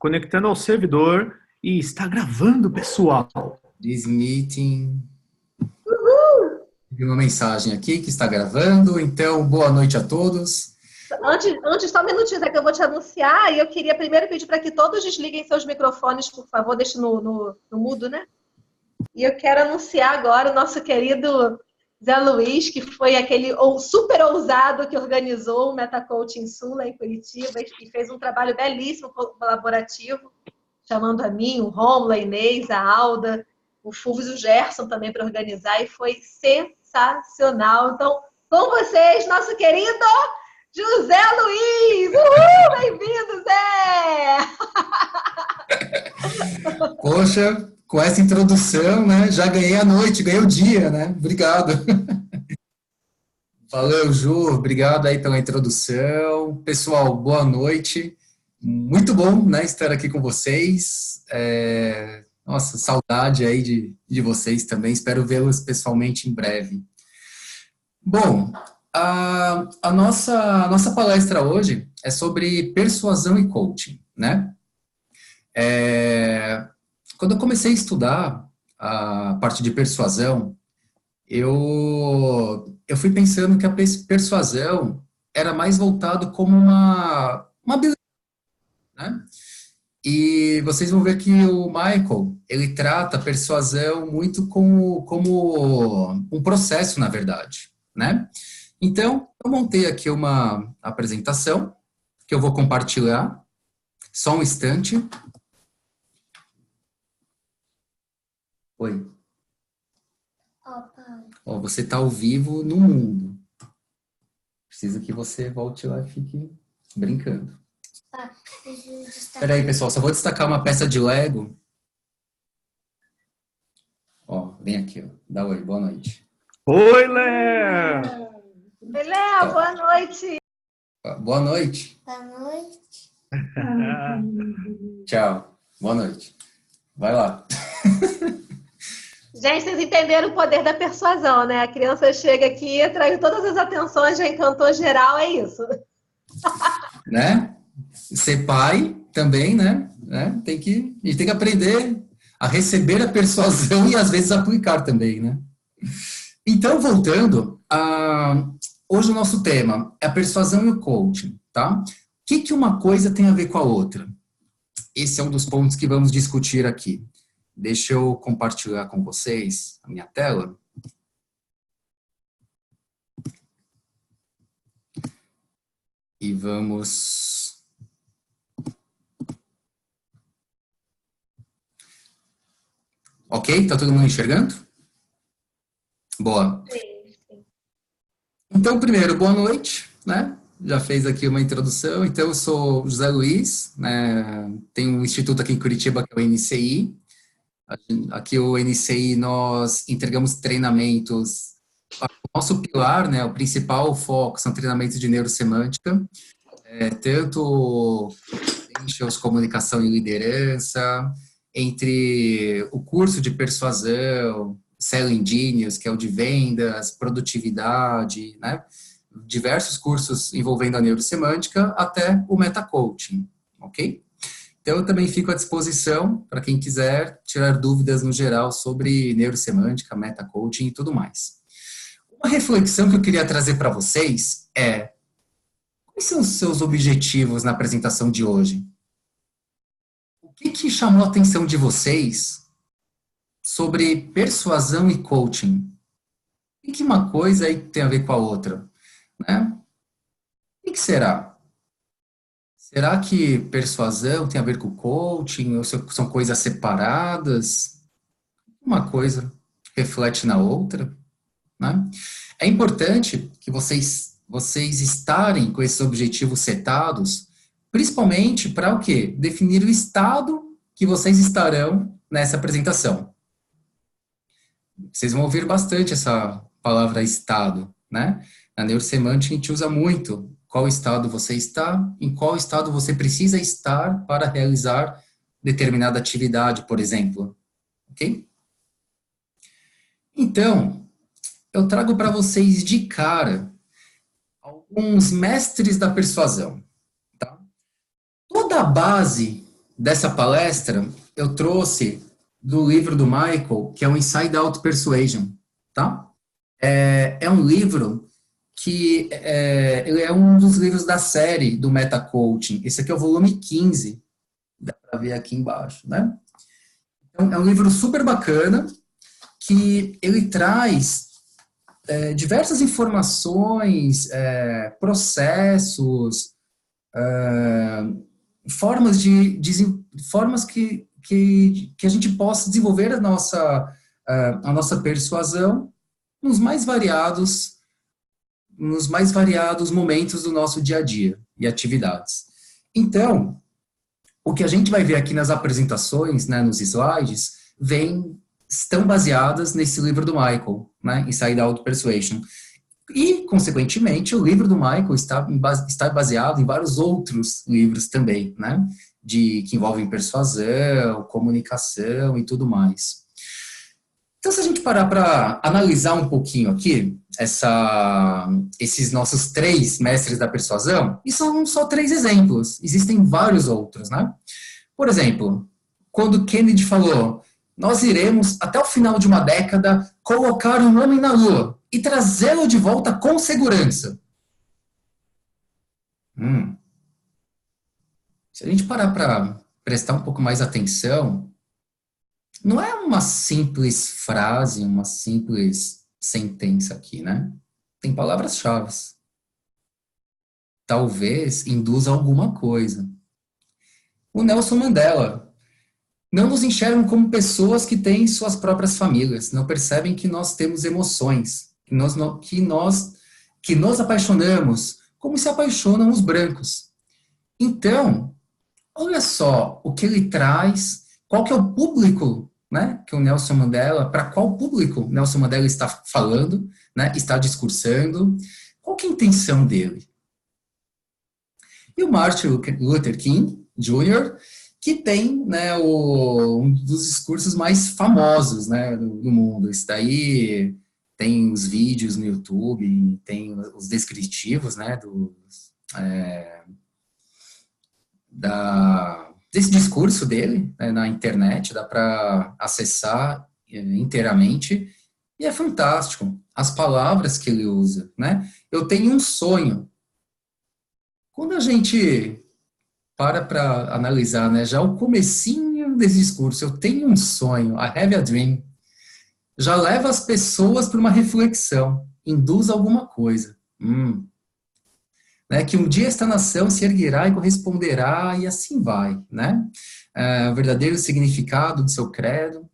conectando ao servidor e está gravando, pessoal. This meeting. Vi uma mensagem aqui que está gravando, então boa noite a todos. Antes só um minutinho, que eu vou te anunciar, e eu queria primeiro pedir para que todos desliguem seus microfones, por favor, deixe no mudo, né? E eu quero anunciar agora o nosso querido Zé Luiz, que foi aquele super ousado que organizou o MetaCoaching Sul lá em Curitiba e fez um trabalho belíssimo, colaborativo, chamando a mim, o Rômulo, a Inês, a Alda, o Fulvio e o Gerson também para organizar, e foi sensacional. Então, com vocês, nosso querido José Luiz! Uhul! Bem-vindo, Zé! Poxa, com essa introdução, né, já ganhei a noite, ganhei o dia, né? Obrigado. Valeu, Ju, obrigado aí pela introdução. Pessoal, boa noite. Muito bom, né, estar aqui com vocês. Nossa, saudade aí de vocês também. Espero vê-los pessoalmente em breve. Bom, a nossa palestra hoje é sobre persuasão e coaching, né? Quando eu comecei a estudar a parte de persuasão, eu fui pensando que a persuasão era mais voltado como uma habilidade, né? E vocês vão ver que o Michael, ele trata a persuasão muito como um processo, na verdade, né? Então, eu montei aqui uma apresentação que eu vou compartilhar. Só um instante. Oi. Ó, você está ao vivo no mundo. Preciso que você volte lá e fique brincando. Espera aí, pessoal, só vou destacar uma peça de Lego. Ó, vem aqui, ó. Dá oi, boa noite. Oi, Léo! Oi, Léo, boa noite! Boa noite. Boa noite. Tchau, boa noite. Vai lá. Gente, vocês entenderam o poder da persuasão, né? A criança chega aqui, atraiu todas as atenções, já encantou geral, é isso. Né? Ser pai também, né? A gente tem que aprender a receber a persuasão e às vezes aplicar também, né? Então, voltando, hoje o nosso tema é a persuasão e o coaching, tá? O que uma coisa tem a ver com a outra? Esse é um dos pontos que vamos discutir aqui. Deixa eu compartilhar com vocês a minha tela. E vamos... Ok? Tá todo mundo enxergando? Boa. Sim. Então, primeiro, boa noite, né? Já fez aqui uma introdução. Então, eu sou José Luiz, né? Tenho um instituto aqui em Curitiba, que é o NCI. Aqui o NCI, nós entregamos treinamentos. O nosso pilar, né, o principal foco são treinamentos de neurosemântica, tanto em comunicação e liderança, entre o curso de persuasão, Selling Genius, que é o de vendas, produtividade, né, diversos cursos envolvendo a neurosemântica, até o MetaCoaching, ok? Então, eu também fico à disposição para quem quiser tirar dúvidas no geral sobre neurosemântica, MetaCoaching e tudo mais. Uma reflexão que eu queria trazer para vocês é: quais são os seus objetivos na apresentação de hoje? O que chamou a atenção de vocês sobre persuasão e coaching? O que uma coisa aí tem a ver com a outra? Né? O que será? Será que persuasão tem a ver com coaching, ou são coisas separadas? Uma coisa reflete na outra, né? É importante que vocês estarem com esses objetivos setados, principalmente para o quê? Definir o estado que vocês estarão nessa apresentação. Vocês vão ouvir bastante essa palavra estado, né? Na neurosemântica a gente usa muito qual estado você está, em qual estado você precisa estar para realizar determinada atividade, por exemplo. Ok? Então, eu trago para vocês de cara alguns mestres da persuasão. Tá? Toda a base dessa palestra, eu trouxe do livro do Michael, que é o Inside Out Persuasion, tá? É um livro que ele é um dos livros da série do Meta Coaching. Esse aqui é o volume 15, dá para ver aqui embaixo, né? Então, é um livro super bacana, que ele traz diversas informações, processos, formas que a gente possa desenvolver a nossa persuasão nos mais variados momentos do nosso dia a dia e atividades. Então, o que a gente vai ver aqui nas apresentações, né, nos slides, estão baseadas nesse livro do Michael, né, Inside Out Persuasion. E, consequentemente, o livro do Michael está baseado em vários outros livros também, né, que envolvem persuasão, comunicação e tudo mais. Então, se a gente parar para analisar um pouquinho aqui, esses nossos 3 mestres da persuasão, e são só 3 exemplos, existem vários outros, né? Por exemplo, quando Kennedy falou, nós iremos, até o final de uma década, colocar um homem na Lua e trazê-lo de volta com segurança. Se a gente parar para prestar um pouco mais atenção, não é uma simples frase, uma simples sentença aqui, né? Tem palavras-chave. Talvez induza alguma coisa. O Nelson Mandela. Não nos enxergam como pessoas que têm suas próprias famílias, não percebem que nós temos emoções, que nos apaixonamos como se apaixonam os brancos. Então, olha só o que ele traz, qual que é o público, né, que o Nelson Mandela, para qual público o Nelson Mandela está falando, né, está discursando, qual que é a intenção dele. E o Martin Luther King Jr., que tem, né, um dos discursos mais famosos, né, do mundo. Isso daí tem os vídeos no YouTube, tem os descritivos, né, desse discurso dele, né, na internet, dá para acessar inteiramente, e é fantástico. As palavras que ele usa, né? Eu tenho um sonho. Quando a gente para analisar, né, já o comecinho desse discurso, eu tenho um sonho, I have a dream, já leva as pessoas para uma reflexão, induz alguma coisa. Né, que um dia esta nação se erguerá e corresponderá, e assim vai, né? O verdadeiro significado do seu credo.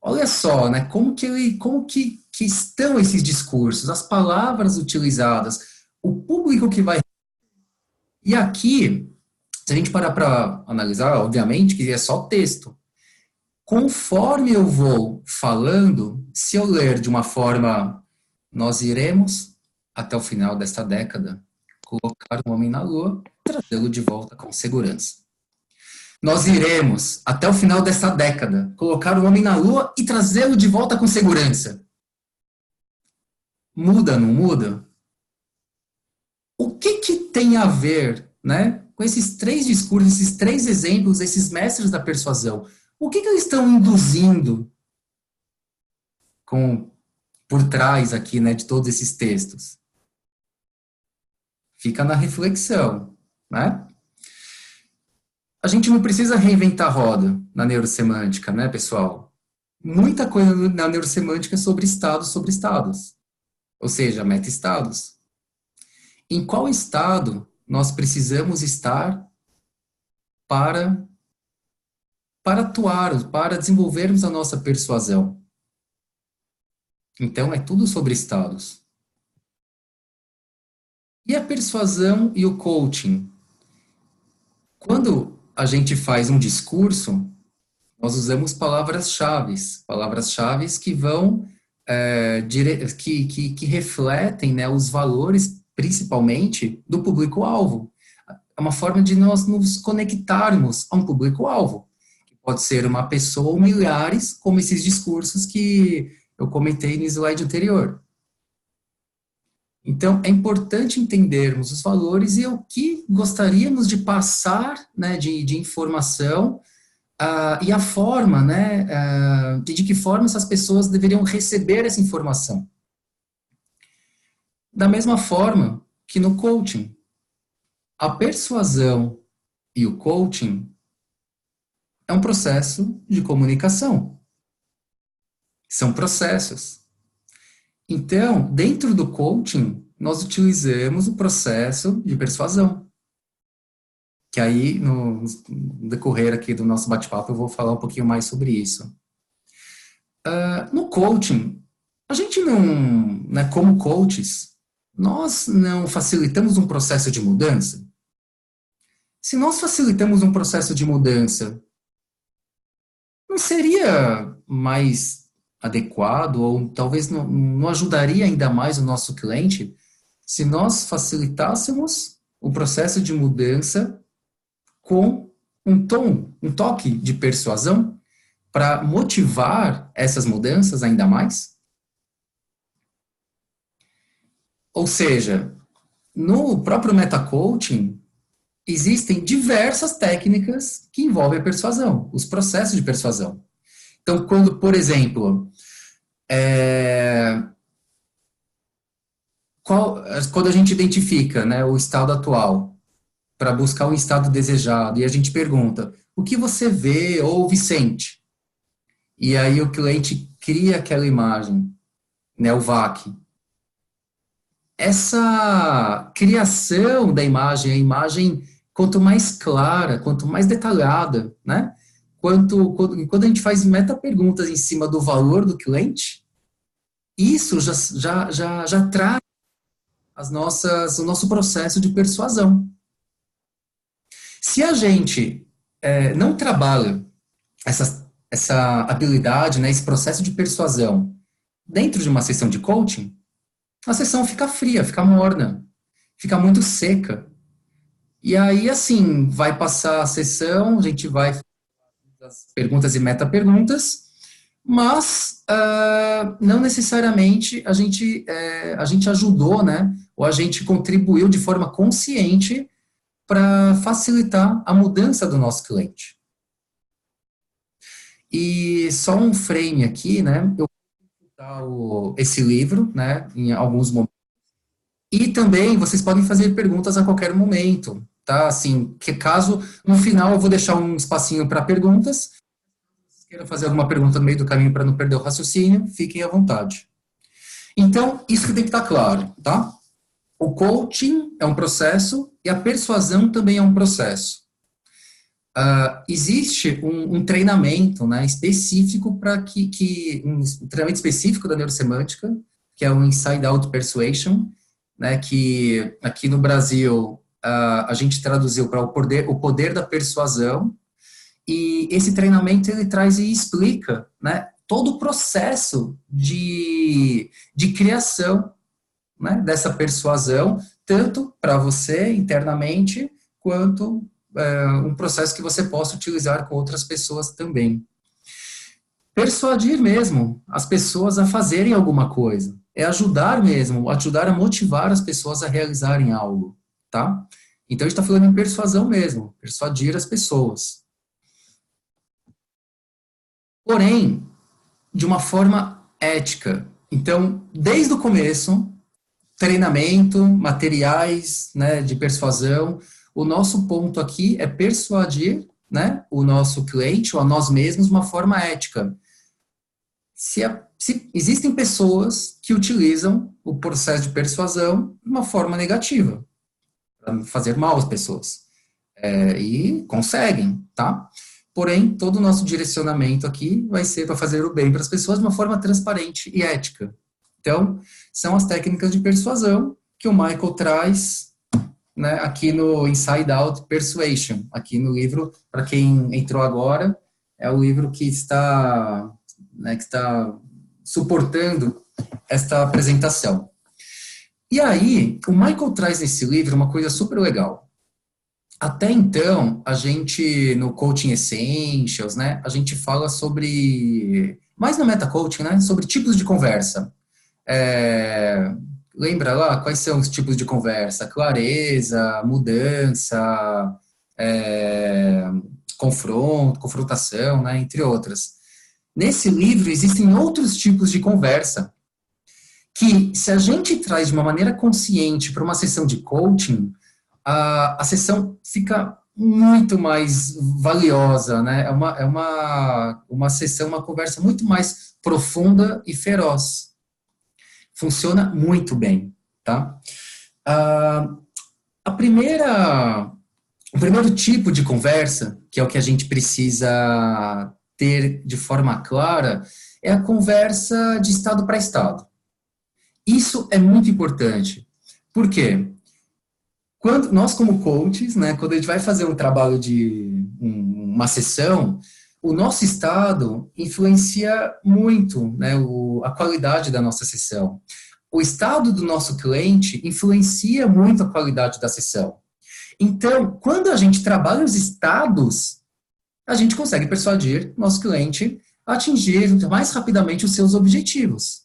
Olha só, né, como que estão esses discursos, as palavras utilizadas, o público que vai. E aqui, se a gente parar para analisar, obviamente que é só texto. Conforme eu vou falando, se eu ler de uma forma, nós iremos, até o final desta década, colocar um homem na Lua e trazê-lo de volta com segurança. Nós iremos, até o final desta década, colocar um homem na Lua e trazê-lo de volta com segurança. Muda, não muda? O que tem a ver, né, com esses 3 discursos, esses 3 exemplos, esses mestres da persuasão? O que eles estão induzindo por trás aqui, né, de todos esses textos? Fica na reflexão, né? A gente não precisa reinventar a roda na neurosemântica, né, pessoal? Muita coisa na neurosemântica é sobre estados. Ou seja, meta-estados. Em qual estado nós precisamos estar para atuar, para desenvolvermos a nossa persuasão? Então, é tudo sobre estados. E a persuasão e o coaching? Quando a gente faz um discurso, nós usamos palavras-chave que vão, que refletem, né, os valores, principalmente, do público-alvo. É uma forma de nós nos conectarmos a um público-alvo, que pode ser uma pessoa ou milhares, como esses discursos que eu comentei no slide anterior. Então, é importante entendermos os valores e o que gostaríamos de passar, né, de informação, e a forma, né, de que forma essas pessoas deveriam receber essa informação. Da mesma forma que no coaching, a persuasão e o coaching é um processo de comunicação. São processos. Então, dentro do coaching, nós utilizamos o processo de persuasão. Que aí, no decorrer aqui do nosso bate-papo, eu vou falar um pouquinho mais sobre isso. No coaching, a gente não, né, como coaches, nós não facilitamos um processo de mudança? Se nós facilitamos um processo de mudança, não seria mais adequado, ou talvez não ajudaria ainda mais o nosso cliente se nós facilitássemos o processo de mudança com um toque de persuasão para motivar essas mudanças ainda mais? Ou seja, no próprio metacoaching, existem diversas técnicas que envolvem a persuasão, os processos de persuasão. Então, quando, por exemplo, quando a gente identifica, né, o estado atual para buscar um estado desejado e a gente pergunta, o que você vê, ouve, sente? E aí o cliente cria aquela imagem, né, o VAC. Essa criação da imagem, a imagem quanto mais clara, quanto mais detalhada, né? Quando a gente faz meta-perguntas em cima do valor do cliente, isso já traz o nosso processo de persuasão. Se a gente não trabalha essa habilidade, né, esse processo de persuasão dentro de uma sessão de coaching, a sessão fica fria, fica morna, fica muito seca. E aí, assim, vai passar a sessão, a gente vai fazer as perguntas e meta-perguntas, mas não necessariamente a gente ajudou, né, ou a gente contribuiu de forma consciente para facilitar a mudança do nosso cliente. E só um frame aqui, né, eu vou esse livro, né, em alguns momentos. E também vocês podem fazer perguntas a qualquer momento, tá? Assim, que caso no final eu vou deixar um espacinho para perguntas. Se queiram fazer alguma pergunta no meio do caminho para não perder o raciocínio, fiquem à vontade. Então, isso que tem que estar claro, tá? O coaching é um processo e a persuasão também é um processo. Existe um treinamento, né, específico para um treinamento específico da neurosemântica, que é o Inside Out Persuasion, né, que aqui no Brasil a gente traduziu para o poder da persuasão, e esse treinamento ele traz e explica, né, todo o processo de criação, né, dessa persuasão, tanto para você internamente, quanto um processo que você possa utilizar com outras pessoas também. Persuadir mesmo as pessoas a fazerem alguma coisa. É ajudar mesmo, ajudar a motivar as pessoas a realizarem algo, tá? Então, a gente está falando em persuasão mesmo, persuadir as pessoas. Porém, de uma forma ética. Então, desde o começo, treinamento, materiais, né, de persuasão, o nosso ponto aqui é persuadir, né, o nosso cliente ou a nós mesmos de uma forma ética. Se existem pessoas que utilizam o processo de persuasão de uma forma negativa, para fazer mal às pessoas. E conseguem, tá? Porém, todo o nosso direcionamento aqui vai ser para fazer o bem para as pessoas de uma forma transparente e ética. Então, são as técnicas de persuasão que o Michael traz, né, aqui no Inside Out Persuasion, aqui no livro, para quem entrou agora, é o livro que está suportando esta apresentação. E aí, o Michael traz nesse livro uma coisa super legal. Até então, a gente, no Coaching Essentials, né, a gente fala sobre, mais no Meta Coaching, né, sobre tipos de conversa. lembra lá quais são os tipos de conversa? Clareza, mudança, confronto, confrontação, né, entre outras. Nesse livro existem outros tipos de conversa que, se a gente traz de uma maneira consciente para uma sessão de coaching, a sessão fica muito mais valiosa, né? É uma sessão, uma conversa muito mais profunda e feroz. Funciona muito bem, tá? O primeiro tipo de conversa, que é o que a gente precisa ter de forma clara, é a conversa de estado para estado. Isso é muito importante. Por quê? Quando nós, como coaches, né, quando a gente vai fazer um trabalho de uma sessão, o nosso estado influencia muito, né, a qualidade da nossa sessão. O estado do nosso cliente influencia muito a qualidade da sessão. Então, quando a gente trabalha os estados, a gente consegue persuadir nosso cliente a atingir mais rapidamente os seus objetivos.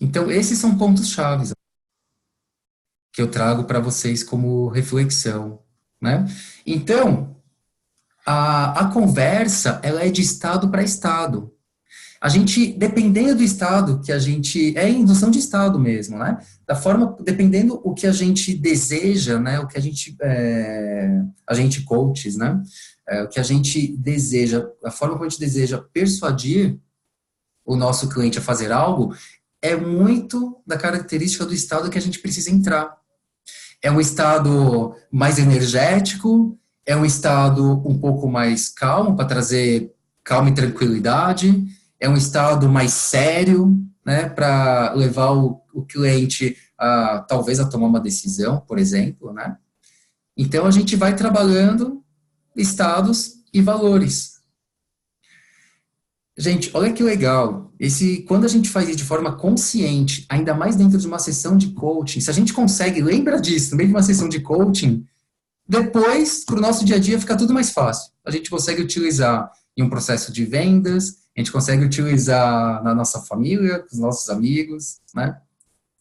Então, esses são pontos chaves que eu trago para vocês como reflexão, né? Então, a conversa, ela é de estado para estado. A gente, dependendo do estado que a gente... É indução de estado mesmo, né? Da forma, dependendo o que a gente deseja, né? O que a gente coaches, né? O que a gente deseja, a forma como a gente deseja persuadir o nosso cliente a fazer algo, é muito da característica do estado que a gente precisa entrar. É um estado mais energético, é um estado um pouco mais calmo, para trazer calma e tranquilidade, é um estado mais sério, né, para levar o cliente talvez a tomar uma decisão, por exemplo, né? Então, a gente vai trabalhando estados e valores. Gente, olha que legal. Quando a gente faz isso de forma consciente, ainda mais dentro de uma sessão de coaching, se a gente consegue, lembra disso, no meio de uma sessão de coaching, depois, para o nosso dia a dia, fica tudo mais fácil. A gente consegue utilizar em um processo de vendas, a gente consegue utilizar na nossa família, com os nossos amigos, né?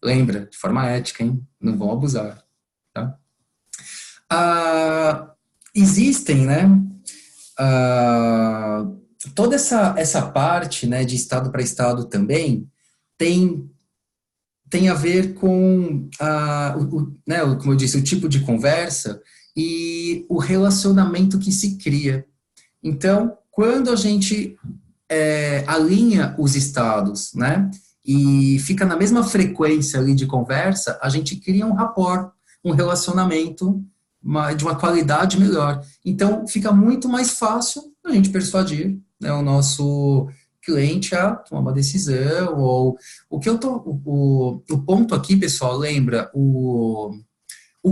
Lembra, de forma ética, hein? Não vão abusar, tá? Existem, né? Toda essa parte, né, de estado para estado também tem a ver com, né, como eu disse, o tipo de conversa e o relacionamento que se cria. Então, quando a gente alinha os estados, né, e fica na mesma frequência ali de conversa, a gente cria um rapport, um relacionamento de uma qualidade melhor. Então, fica muito mais fácil a gente persuadir, né, o nosso cliente a tomar uma decisão, ou o ponto aqui, pessoal, lembra, o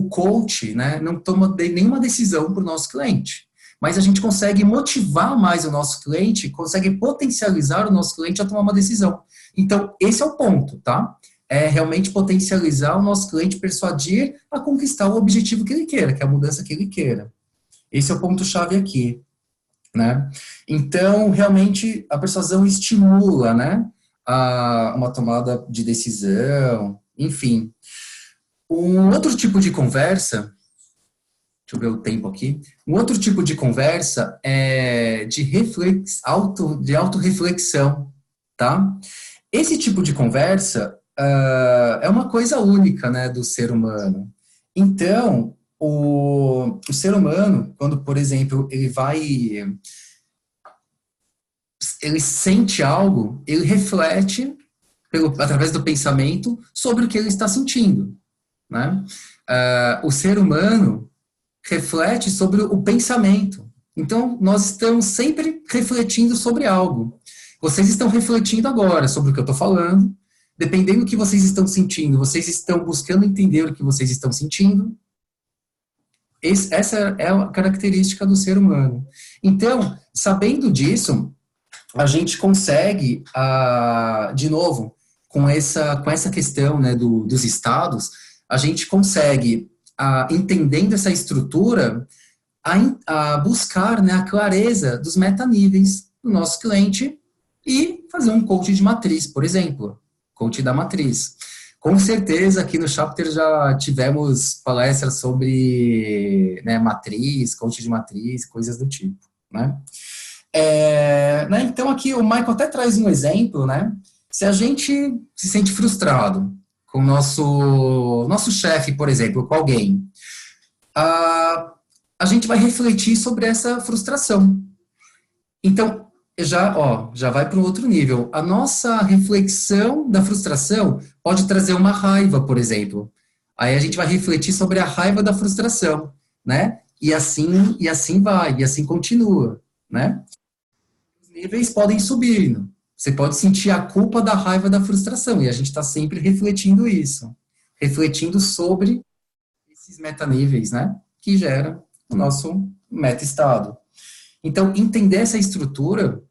coach, né, não toma nenhuma decisão para o nosso cliente, mas a gente consegue motivar mais o nosso cliente, consegue potencializar o nosso cliente a tomar uma decisão. Então, esse é o ponto, tá? É realmente potencializar o nosso cliente, persuadir a conquistar o objetivo que ele queira, que é a mudança que ele queira. Esse é o ponto-chave aqui, né? Então, realmente, a persuasão estimula, né, uma tomada de decisão, enfim. Um outro tipo de conversa, deixa eu ver o tempo aqui, um outro tipo de conversa é de autorreflexão, tá? Esse tipo de conversa é uma coisa única, né, do ser humano. Então, o ser humano, quando, por exemplo, ele sente algo, ele reflete, através do pensamento, sobre o que ele está sentindo, né? O ser humano reflete sobre o pensamento. Então, nós estamos sempre refletindo sobre algo. Vocês estão refletindo agora sobre o que eu estou falando. Dependendo do que vocês estão sentindo, vocês estão buscando entender o que vocês estão sentindo. Essa é a característica do ser humano. Então, sabendo disso, a gente consegue, de novo, com essa questão, né, dos estados, a gente consegue, entendendo essa estrutura, buscar, né, a clareza dos metaníveis do nosso cliente e fazer um coaching de matriz, por exemplo. coaching da matriz. Com certeza, aqui no Chapter já tivemos palestras sobre, né, matriz, coaching de matriz, coisas do tipo, né? Então, aqui o Michael até traz um exemplo, né? Se a gente se sente frustrado com o nosso chefe, por exemplo, com alguém, a gente vai refletir sobre essa frustração. Então, já vai para um outro nível. A nossa reflexão da frustração pode trazer uma raiva, por exemplo. Aí a gente vai refletir sobre a raiva da frustração, né? E assim vai, e assim continua, né? Os níveis podem subir. Você pode sentir a culpa da raiva da frustração, e a gente está sempre refletindo isso. Refletindo sobre esses metaníveis, né? Que gera o nosso meta-estado. Então, entender essa estrutura,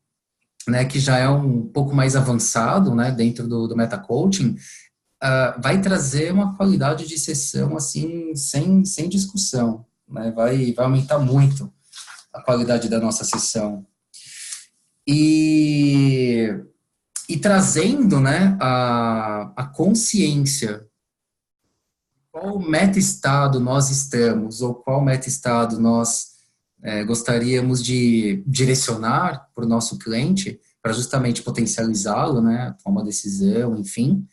né, que já é um pouco mais avançado, né, dentro do meta-coaching, vai trazer uma qualidade de sessão, assim, sem discussão, né, vai aumentar muito a qualidade da nossa sessão. E trazendo, né, a consciência, qual meta-estado nós estamos, ou qual meta-estado nós gostaríamos de direcionar para o nosso cliente, para justamente potencializá-lo, né, tomar uma decisão, enfim,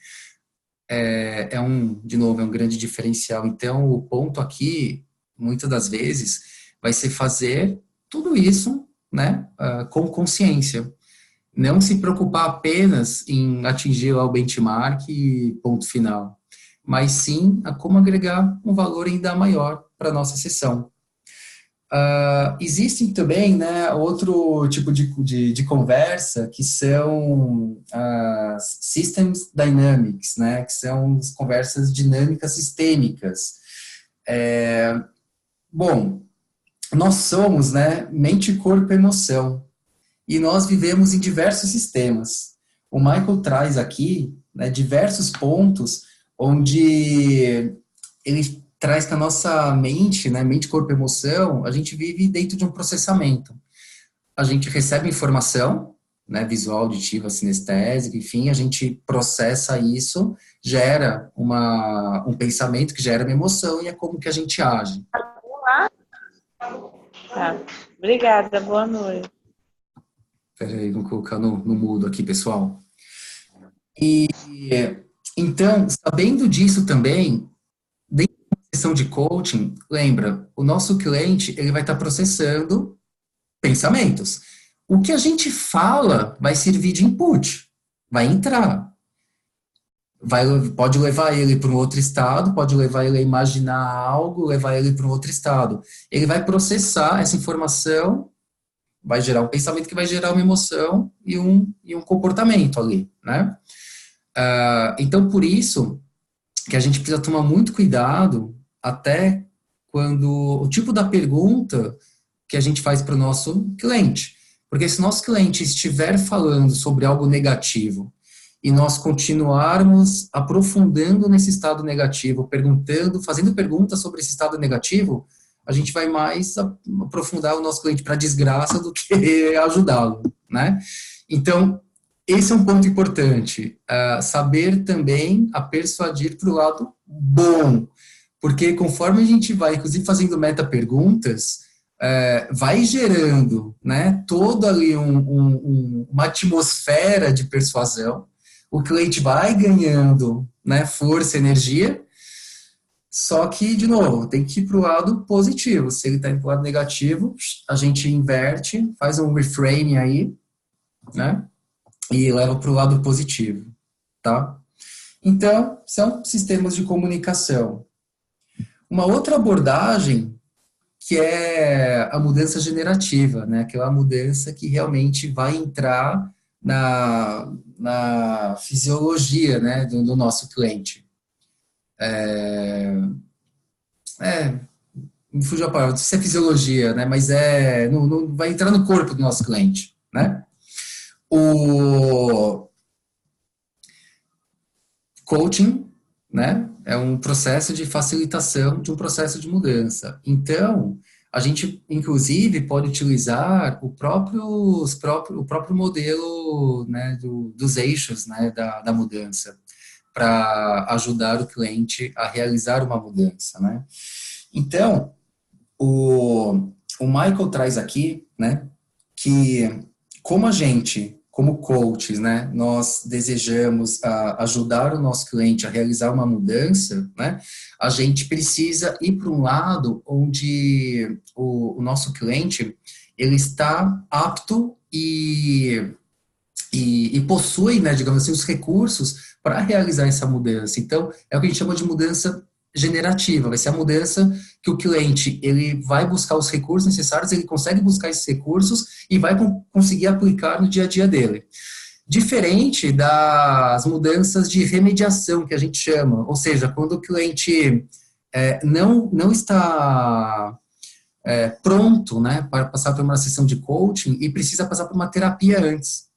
de novo, é um grande diferencial. Então, o ponto aqui, muitas das vezes, vai ser fazer tudo isso, né, com consciência. Não se preocupar apenas em atingir lá o benchmark e ponto final, mas sim a como agregar um valor ainda maior para a nossa sessão. Existem também, né, outro tipo de conversa, que são as Systems Dynamics, né, que são as conversas dinâmicas sistêmicas. Bom, nós somos, né, mente, corpo e emoção, e nós vivemos em diversos sistemas. O Michael traz aqui, né, diversos pontos onde ele traz que a nossa mente, né, mente, corpo e emoção, a gente vive dentro de um processamento. A gente recebe informação, né, visual, auditiva, sinestésica, enfim, a gente processa isso, gera um pensamento que gera uma emoção, e é como que a gente age. Tá. Obrigada, boa noite. Peraí, vou colocar no mudo aqui, pessoal. E, então, sabendo disso também, dentro da sessão de coaching, lembra, o nosso cliente, ele vai estar processando pensamentos. O que a gente fala vai servir de input, vai entrar. Pode levar ele para um outro estado, pode levar ele a imaginar algo, levar ele para um outro estado. Ele vai processar essa informação, vai gerar um pensamento que vai gerar uma emoção e um comportamento ali, né? Então, por isso que a gente precisa tomar muito cuidado até quando o tipo da pergunta que a gente faz para o nosso cliente. Porque se o nosso cliente estiver falando sobre algo negativo e nós continuarmos aprofundando nesse estado negativo, fazendo perguntas sobre esse estado negativo, a gente vai mais aprofundar o nosso cliente para desgraça do que ajudá-lo, né? Então, esse é um ponto importante, saber também a persuadir para o lado bom, porque conforme a gente vai, inclusive fazendo meta-perguntas, vai gerando, né, toda ali uma atmosfera de persuasão, o cliente vai ganhando, né, força, energia, só que, de novo, tem que ir para o lado positivo. Se ele está indo para o lado negativo, a gente inverte, faz um reframe aí, né, e leva para o lado positivo, tá? Então, são sistemas de comunicação. Uma outra abordagem, que é a mudança generativa, né? Aquela mudança que realmente vai entrar na fisiologia, né, do nosso cliente. Me fugiu a palavra, isso é fisiologia, né? Mas não vai entrar no corpo do nosso cliente, né? O coaching, né, é um processo de facilitação de um processo de mudança. Então, a gente, inclusive, pode utilizar o próprio modelo, né, dos eixos, né, da mudança, para ajudar o cliente a realizar uma mudança, né? Então, o Michael traz aqui, né, que como a gente, como coaches, né, nós desejamos ajudar o nosso cliente a realizar uma mudança, né, a gente precisa ir para um lado onde o nosso cliente, ele está apto e possui, né, digamos assim, os recursos para realizar essa mudança. Então, é o que a gente chama de mudança generativa, vai ser a mudança que o cliente, ele vai buscar os recursos necessários, ele consegue buscar esses recursos e vai conseguir aplicar no dia a dia dele. Diferente das mudanças de remediação, que a gente chama, ou seja, quando o cliente não está pronto, né, para passar por uma sessão de coaching e precisa passar por uma terapia antes.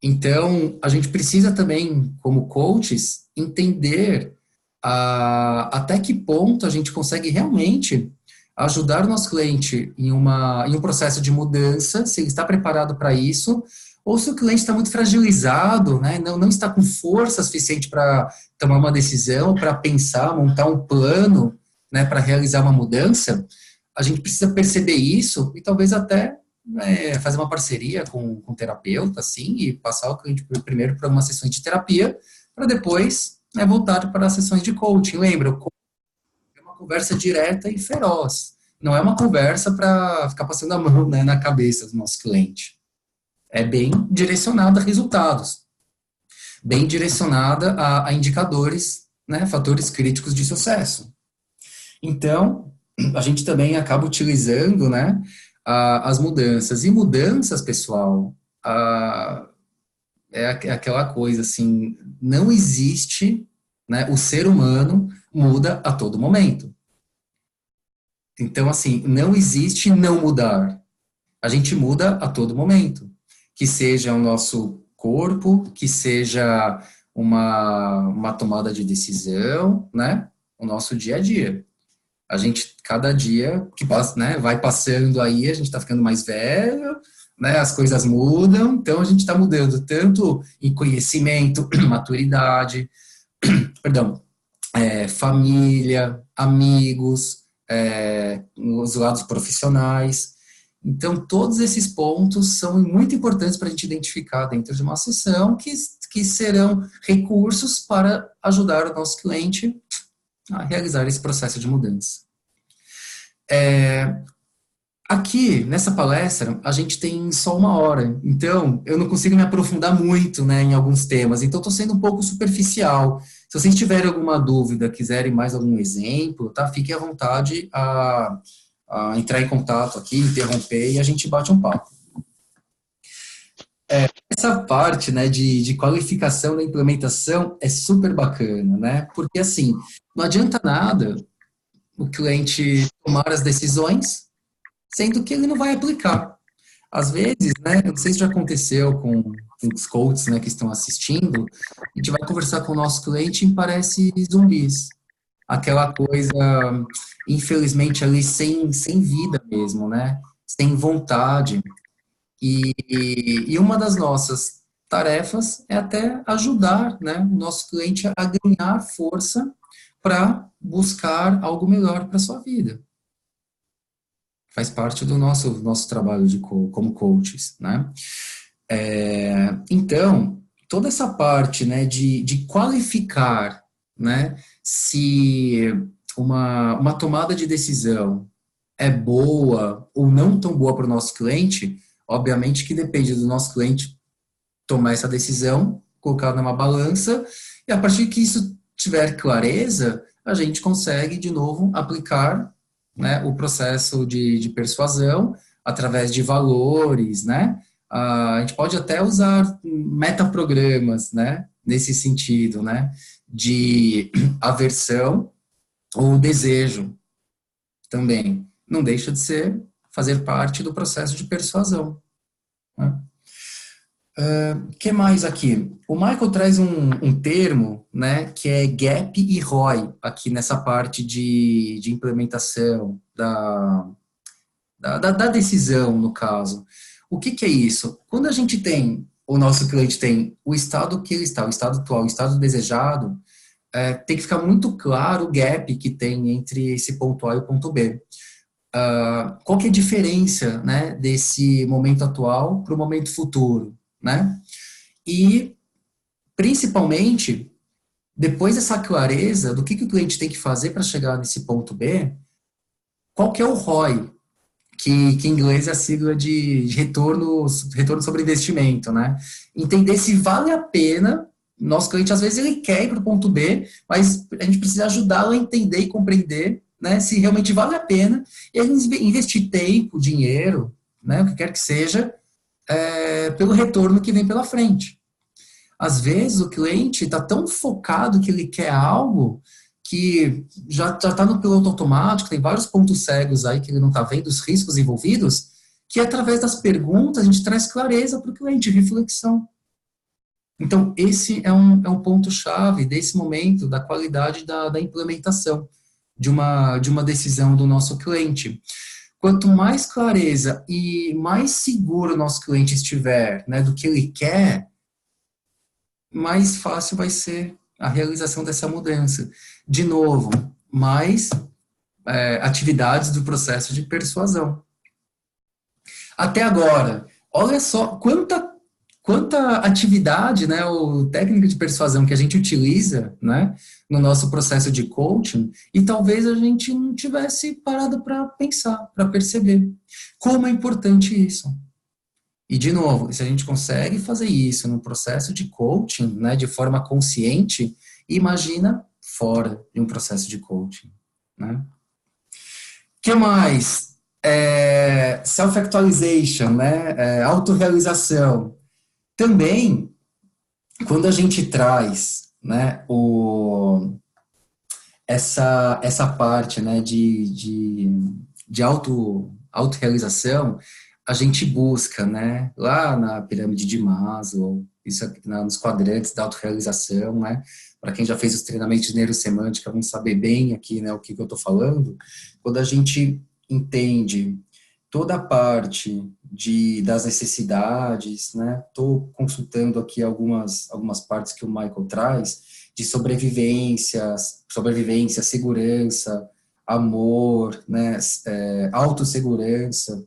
Então, a gente precisa também, como coaches, entender até que ponto a gente consegue realmente ajudar o nosso cliente em um processo de mudança, se ele está preparado para isso, ou se o cliente está muito fragilizado, né, não está com força suficiente para tomar uma decisão, para pensar, montar um plano, né, para realizar uma mudança. A gente precisa perceber isso e talvez até fazer uma parceria com um terapeuta, assim, e passar o cliente primeiro para uma sessão de terapia, para depois voltar para as sessões de coaching. Lembra, o coaching é uma conversa direta e feroz. Não é uma conversa para ficar passando a mão, né, na cabeça do nosso cliente. É bem direcionada a resultados, bem direcionada a indicadores, né, fatores críticos de sucesso. Então, a gente também acaba utilizando, né, as mudanças. E mudanças, pessoal, é aquela coisa assim, não existe, né, o ser humano muda a todo momento. Então, assim, não existe não mudar. A gente muda a todo momento. Que seja o nosso corpo, que seja uma tomada de decisão, né, o nosso dia a dia. A gente, cada dia que passa, né, vai passando aí, a gente está ficando mais velho, né, as coisas mudam, então a gente está mudando tanto em conhecimento, maturidade, perdão, família, amigos, os lados profissionais. Então, todos esses pontos são muito importantes para a gente identificar dentro de uma sessão que serão recursos para ajudar o nosso cliente a realizar esse processo de mudança. Aqui, nessa palestra, a gente tem só 1 hora, então eu não consigo me aprofundar muito, né, em alguns temas, então estou sendo um pouco superficial. Se vocês tiverem alguma dúvida, quiserem mais algum exemplo, tá, fiquem à vontade a entrar em contato aqui, interromper e a gente bate um papo. Essa parte, né, de qualificação da implementação é super bacana, né, porque assim, não adianta nada o cliente tomar as decisões, sendo que ele não vai aplicar. Às vezes, né, eu não sei se já aconteceu com os coaches, né, que estão assistindo, a gente vai conversar com o nosso cliente e parece zumbis. Aquela coisa, infelizmente, ali sem vida mesmo, né, sem vontade. E uma das nossas tarefas é até ajudar, né, o nosso cliente a ganhar força para buscar algo melhor para a sua vida. Faz parte do nosso trabalho como coaches, né? Então, toda essa parte, né, de qualificar, né, se uma tomada de decisão é boa ou não tão boa para o nosso cliente, obviamente que depende do nosso cliente tomar essa decisão, colocar numa balança, e a partir que isso tiver clareza, a gente consegue, de novo, aplicar, né, o processo de persuasão através de valores, né? A gente pode até usar metaprogramas, né, nesse sentido, né, de aversão ou desejo também. Não deixa de fazer parte do processo de persuasão, né? O que mais aqui? O Michael traz um termo, né, que é gap e ROI, aqui nessa parte de implementação da decisão, no caso. O que é isso? Quando a gente tem, o nosso cliente tem o estado que ele está, o estado atual, o estado desejado, tem que ficar muito claro o gap que tem entre esse ponto A e o ponto B. Qual que é a diferença, né, desse momento atual para o momento futuro, né? E, principalmente, depois dessa clareza do que o cliente tem que fazer para chegar nesse ponto B, qual que é o ROI, que em inglês é a sigla de retorno sobre investimento, né? Entender se vale a pena. Nosso cliente, às vezes, ele quer ir para o ponto B, mas a gente precisa ajudá-lo a entender e compreender, né, se realmente vale a pena ele investir tempo, dinheiro, né, o que quer que seja, pelo retorno que vem pela frente. Às vezes, o cliente está tão focado que ele quer algo que já está no piloto automático, tem vários pontos cegos aí que ele não está vendo, os riscos envolvidos, que através das perguntas a gente traz clareza para o cliente, reflexão. Então, esse é um ponto-chave desse momento, da qualidade da implementação de uma decisão do nosso cliente. Quanto mais clareza e mais seguro o nosso cliente estiver, né, do que ele quer, mais fácil vai ser a realização dessa mudança. De novo, mais atividades do processo de persuasão. Até agora, olha só quanta atividade, né, o técnica de persuasão que a gente utiliza, né, no nosso processo de coaching, e talvez a gente não tivesse parado para pensar, para perceber como é importante isso. E, de novo, se a gente consegue fazer isso no processo de coaching, né, de forma consciente, imagina fora de um processo de coaching, né? O que mais? Self-actualization, né, autorrealização. Também, quando a gente traz, né, essa parte, né, de autorrealização, a gente busca, né, lá na pirâmide de Maslow, isso aqui, nos quadrantes da autorrealização, né, para quem já fez os treinamentos de neurosemântica, vão saber bem aqui, né, o que eu estou falando. Quando a gente entende toda a parte das necessidades, né? Estou consultando aqui algumas partes que o Michael traz, de sobrevivência, segurança, amor, né? Autossegurança,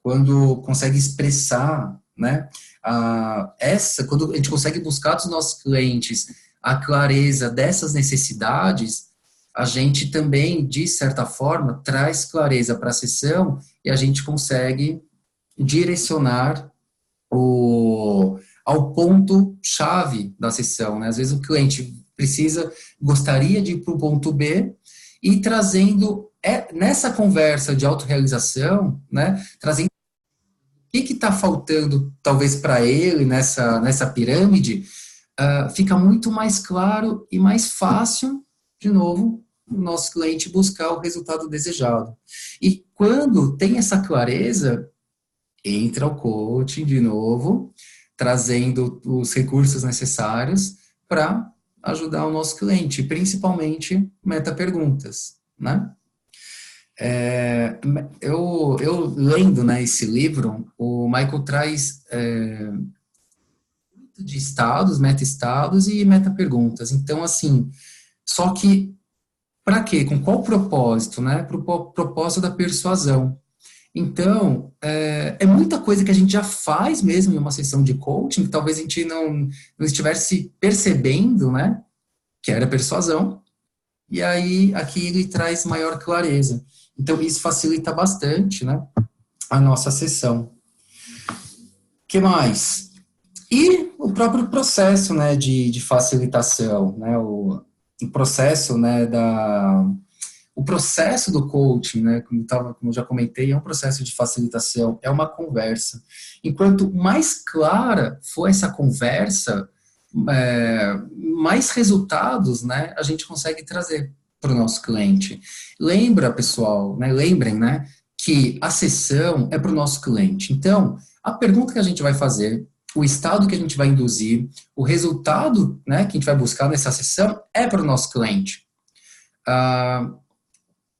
quando consegue expressar, né? Quando a gente consegue buscar dos nossos clientes a clareza dessas necessidades, a gente também, de certa forma, traz clareza para a sessão e a gente consegue direcionar ao ponto-chave da sessão, né? Às vezes o cliente gostaria de ir para o ponto B e trazendo, nessa conversa de autorrealização, né? Trazendo o que está faltando, talvez, para ele nessa pirâmide, fica muito mais claro e mais fácil, de novo, o nosso cliente buscar o resultado desejado. E quando tem essa clareza, entra o coaching de novo, trazendo os recursos necessários para ajudar o nosso cliente, principalmente meta-perguntas, né? Eu lendo, né, esse livro, o Michael traz de estados, meta-estados e meta-perguntas. Então, assim, só que para quê? Com qual propósito, né? Para o propósito da persuasão. Então, é muita coisa que a gente já faz mesmo em uma sessão de coaching, que talvez a gente não estivesse percebendo, né? Que era persuasão. E aí, aqui ele traz maior clareza. Então, isso facilita bastante, né? A nossa sessão. O que mais? E o próprio processo, né? De facilitação, né? O processo, né, o processo do coaching, né, como eu já comentei, é um processo de facilitação, é uma conversa. Enquanto mais clara for essa conversa, mais resultados, né, a gente consegue trazer para o nosso cliente. Lembra, pessoal, né, lembrem, né, que a sessão é para o nosso cliente. Então, a pergunta que a gente vai fazer, o estado que a gente vai induzir, o resultado, né, que a gente vai buscar nessa sessão é para o nosso cliente.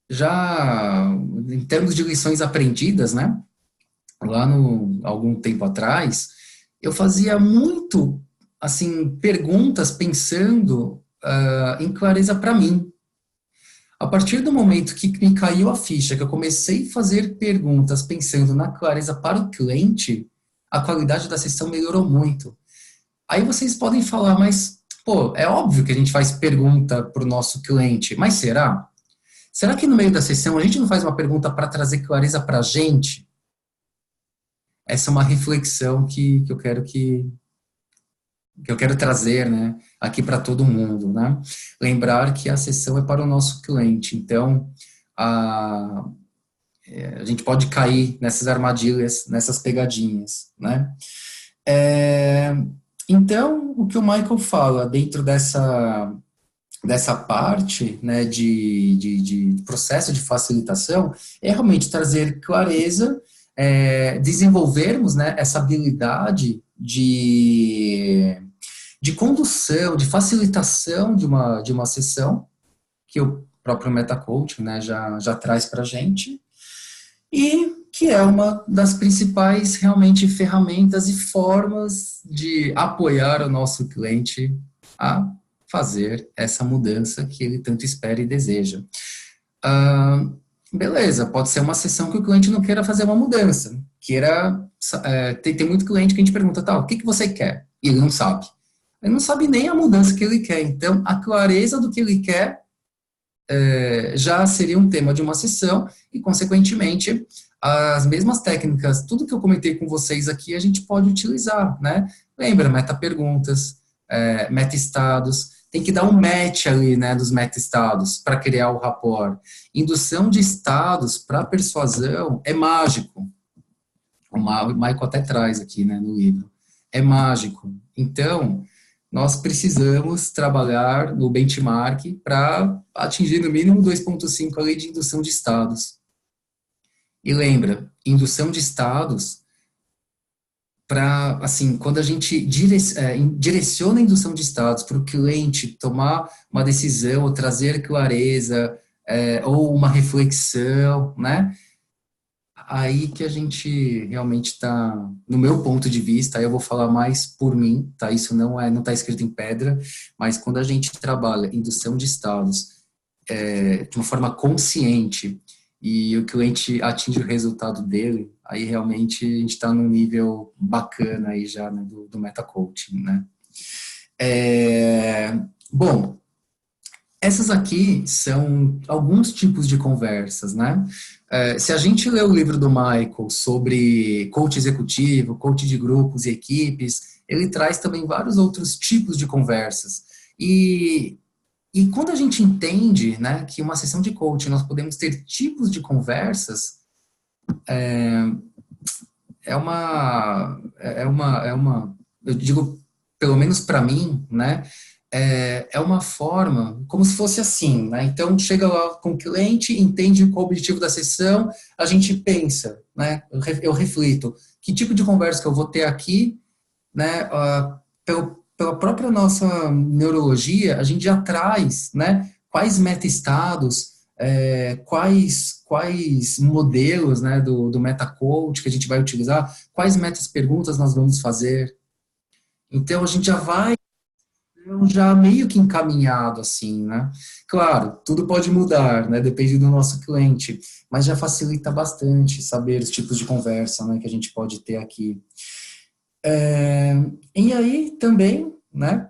Já em termos de lições aprendidas, né, lá algum tempo atrás, eu fazia muito, assim, perguntas pensando em clareza para mim. A partir do momento que me caiu a ficha, que eu comecei a fazer perguntas pensando na clareza para o cliente, a qualidade da sessão melhorou muito. Aí vocês podem falar, mas, pô, é óbvio que a gente faz pergunta para o nosso cliente, mas será? Será que no meio da sessão a gente não faz uma pergunta para trazer clareza para a gente? Essa é uma reflexão que eu quero trazer, né, aqui para todo mundo, né? Lembrar que a sessão é para o nosso cliente. Então, a gente pode cair nessas armadilhas, nessas pegadinhas, né? Então, o que o Michael fala dentro dessa parte, né, de processo de facilitação é realmente trazer clareza, desenvolvermos, né, essa habilidade de condução, de facilitação de uma sessão, que o próprio MetaCoaching, né, já traz para a gente, e que é uma das principais, realmente, ferramentas e formas de apoiar o nosso cliente a fazer essa mudança que ele tanto espera e deseja. Beleza, pode ser uma sessão que o cliente não queira fazer uma mudança, tem muito cliente que a gente pergunta, tá, o que você quer? E ele não sabe. Ele não sabe nem a mudança que ele quer, então a clareza do que ele quer já seria um tema de uma sessão e, consequentemente, as mesmas técnicas, tudo que eu comentei com vocês aqui, a gente pode utilizar, né? Lembra, meta-perguntas, meta-estados, tem que dar um match ali, né, dos meta-estados para criar o rapport. Indução de estados para persuasão é mágico. O Michael até traz aqui, né, no livro. É mágico. Então, nós precisamos trabalhar no benchmark para atingir no mínimo 2,5 ali de indução de estados. E lembra, indução de estados, assim, quando a gente direciona a indução de estados para o cliente tomar uma decisão, ou trazer clareza, ou uma reflexão, né? Aí que a gente realmente está, no meu ponto de vista, aí eu vou falar mais por mim, tá? Isso não está escrito em pedra, mas quando a gente trabalha indução de estados de uma forma consciente e o cliente atinge o resultado dele, aí realmente a gente está num nível bacana aí já, né, do MetaCoaching, né? Bom, essas aqui são alguns tipos de conversas, né? Se a gente ler o livro do Michael sobre coach executivo, coach de grupos e equipes, ele traz também vários outros tipos de conversas. E quando a gente entende, né, que uma sessão de coaching nós podemos ter tipos de conversas, eu digo, pelo menos para mim, né, é uma forma, como se fosse assim, né? Então, chega lá com o cliente, entende qual o objetivo da sessão, a gente pensa, né? Eu reflito, que tipo de conversa que eu vou ter aqui, né? Pela própria nossa neurologia, a gente já traz, né? Quais meta-estados, quais modelos, né? Do MetaCoach que a gente vai utilizar, quais metas-perguntas nós vamos fazer. Então, a gente já meio que encaminhado, assim, né? Claro, tudo pode mudar, né? Depende do nosso cliente, mas já facilita bastante saber os tipos de conversa, né, que a gente pode ter aqui. E aí também, né,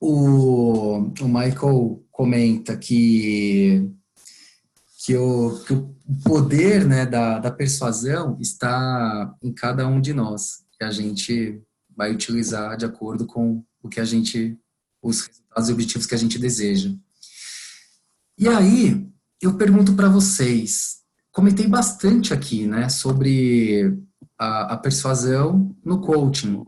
o Michael comenta que o poder, né, da persuasão está em cada um de nós, que a gente vai utilizar de acordo com os resultados e objetivos que a gente deseja. E aí, eu pergunto para vocês, comentei bastante aqui, né, sobre a persuasão no coaching.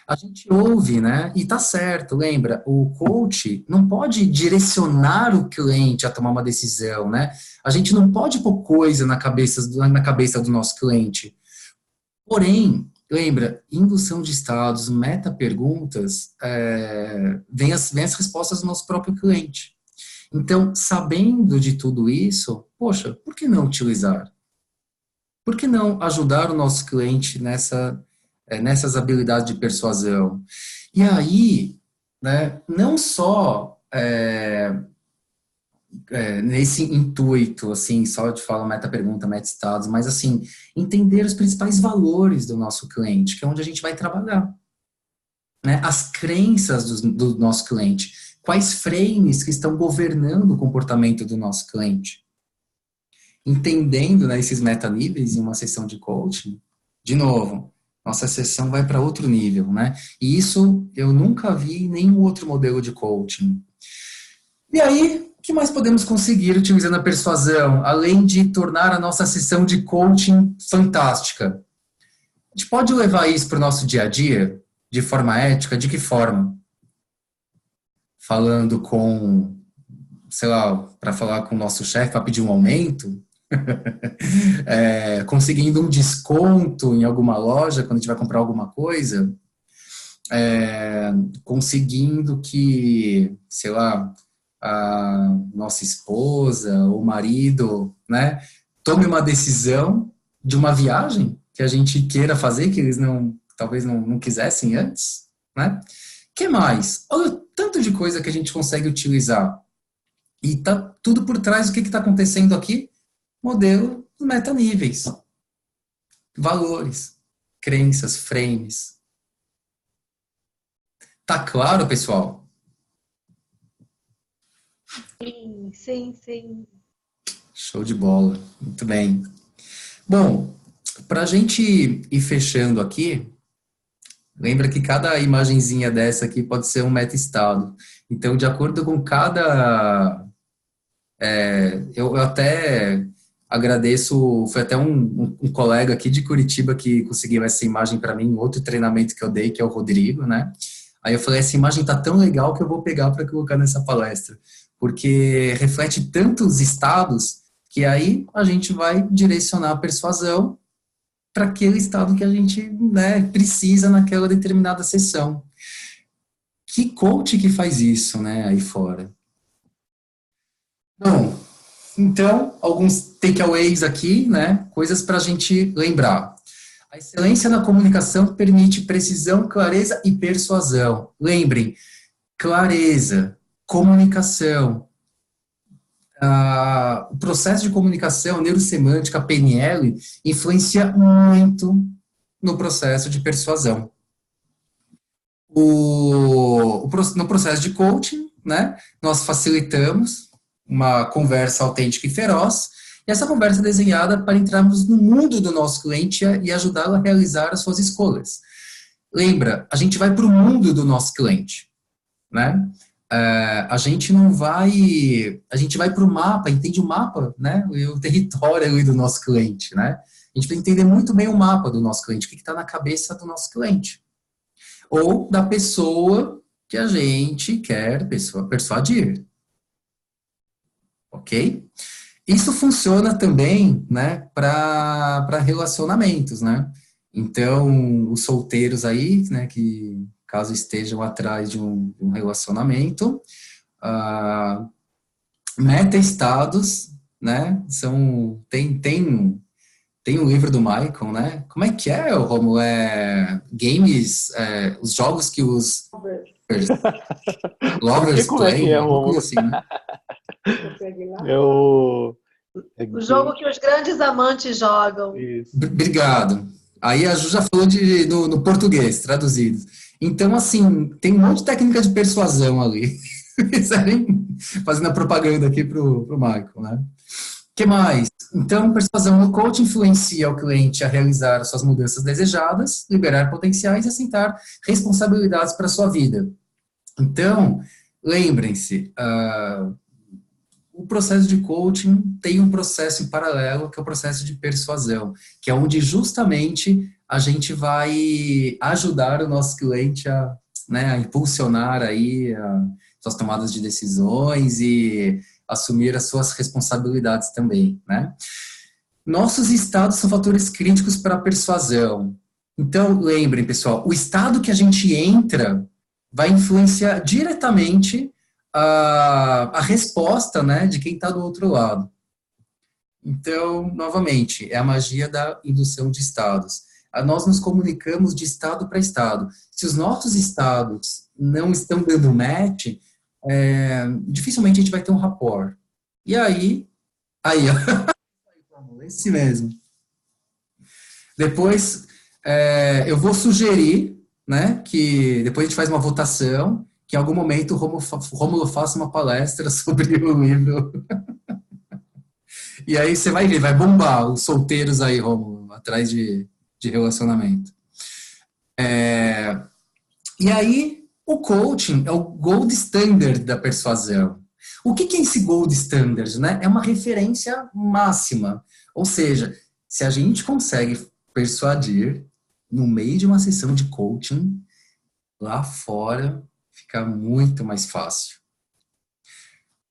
A gente ouve, né, e tá certo, lembra, o coach não pode direcionar o cliente a tomar uma decisão, né, a gente não pode pôr coisa na cabeça do nosso cliente. Porém, lembra, indução de estados, meta-perguntas, vem as respostas do nosso próprio cliente. Então, sabendo de tudo isso, poxa, por que não utilizar? Por que não ajudar o nosso cliente nessas habilidades de persuasão? E aí, né, não só nesse intuito, assim, só de falar meta-pergunta, meta-estados, mas, assim, entender os principais valores do nosso cliente, que é onde a gente vai trabalhar. Né? As crenças do nosso cliente. Quais frames que estão governando o comportamento do nosso cliente. Entendendo, né, esses meta-níveis em uma sessão de coaching, de novo, nossa sessão vai para outro nível, né? E isso eu nunca vi em nenhum outro modelo de coaching. E aí, o que mais podemos conseguir utilizando a persuasão, além de tornar a nossa sessão de coaching fantástica? A gente pode levar isso para o nosso dia a dia, de forma ética? De que forma? Falando com, sei lá, para falar com o nosso chefe, para pedir um aumento? Conseguindo um desconto em alguma loja, quando a gente vai comprar alguma coisa? Conseguindo que, sei lá, a nossa esposa ou marido, né, tome uma decisão de uma viagem que a gente queira fazer, que eles talvez não quisessem antes, né? Que mais? Olha o tanto de coisa que a gente consegue utilizar. E tá tudo por trás do que está acontecendo aqui? Modelo metaníveis. Valores, crenças, frames. Tá claro, pessoal? Sim. Show de bola. Muito bem. Bom, para a gente ir fechando aqui, lembra que cada imagenzinha dessa aqui pode ser um meta-estado. Então, de acordo com cada... eu até agradeço, foi até um colega aqui de Curitiba que conseguiu essa imagem para mim, outro treinamento que eu dei, que é o Rodrigo, né? Aí eu falei, essa imagem tá tão legal que eu vou pegar para colocar nessa palestra, porque reflete tantos estados que aí a gente vai direcionar a persuasão para aquele estado que a gente, né, precisa naquela determinada sessão. Que coach que faz isso, né, aí fora? Bom, então, alguns takeaways aqui, né, coisas para a gente lembrar. A excelência na comunicação permite precisão, clareza e persuasão. Lembrem, clareza, comunicação, o processo de comunicação, neurosemântica, PNL, influencia muito no processo de persuasão. No processo de coaching, né, nós facilitamos uma conversa autêntica e feroz, e essa conversa é desenhada para entrarmos no mundo do nosso cliente e ajudá-lo a realizar as suas escolhas. Lembra, a gente vai para o mundo do nosso cliente, né? A gente vai para o mapa, entende o mapa, né? O território ali do nosso cliente, né? A gente precisa entender muito bem o mapa do nosso cliente, o que está na cabeça do nosso cliente. Ou da pessoa que a gente quer persuadir. Ok? Isso funciona também, né, para relacionamentos, né? Então, os solteiros aí, né, que caso estejam atrás de um relacionamento, meta-estados, né, tem um livro do Michael, né? Como é que é, Romulo? Games, os jogos que os lovers play, assim, né? O jogo que os grandes amantes jogam. Isso. Obrigado. Aí a Ju já falou no português, traduzido. Então, assim, tem um monte de técnica de persuasão ali. Fazendo a propaganda aqui pro Michael, né? O que mais? Então, persuasão no coaching influencia o cliente a realizar suas mudanças desejadas, liberar potenciais e assentar responsabilidades para a sua vida. Então, lembrem-se, o processo de coaching tem um processo em paralelo, que é o processo de persuasão, que é onde justamente a gente vai ajudar o nosso cliente a impulsionar aí suas tomadas de decisões e assumir as suas responsabilidades também, né? Nossos estados são fatores críticos para a persuasão. Então, lembrem, pessoal, o estado que a gente entra vai influenciar diretamente a resposta, né, de quem está do outro lado. Então, novamente, é a magia da indução de estados. Nós nos comunicamos de estado para estado. Se os nossos estados não estão dando match, dificilmente a gente vai ter um rapport. E aí ó, esse mesmo. Depois, eu vou sugerir, né, que depois a gente faz uma votação, que em algum momento o Rômulo faça uma palestra sobre o livro. E aí você vai ver, vai bombar os solteiros aí, Rômulo, atrás de relacionamento. E aí, o coaching é o gold standard da persuasão. O que é esse gold standard, né? É uma referência máxima. Ou seja, se a gente consegue persuadir no meio de uma sessão de coaching, lá fora fica muito mais fácil.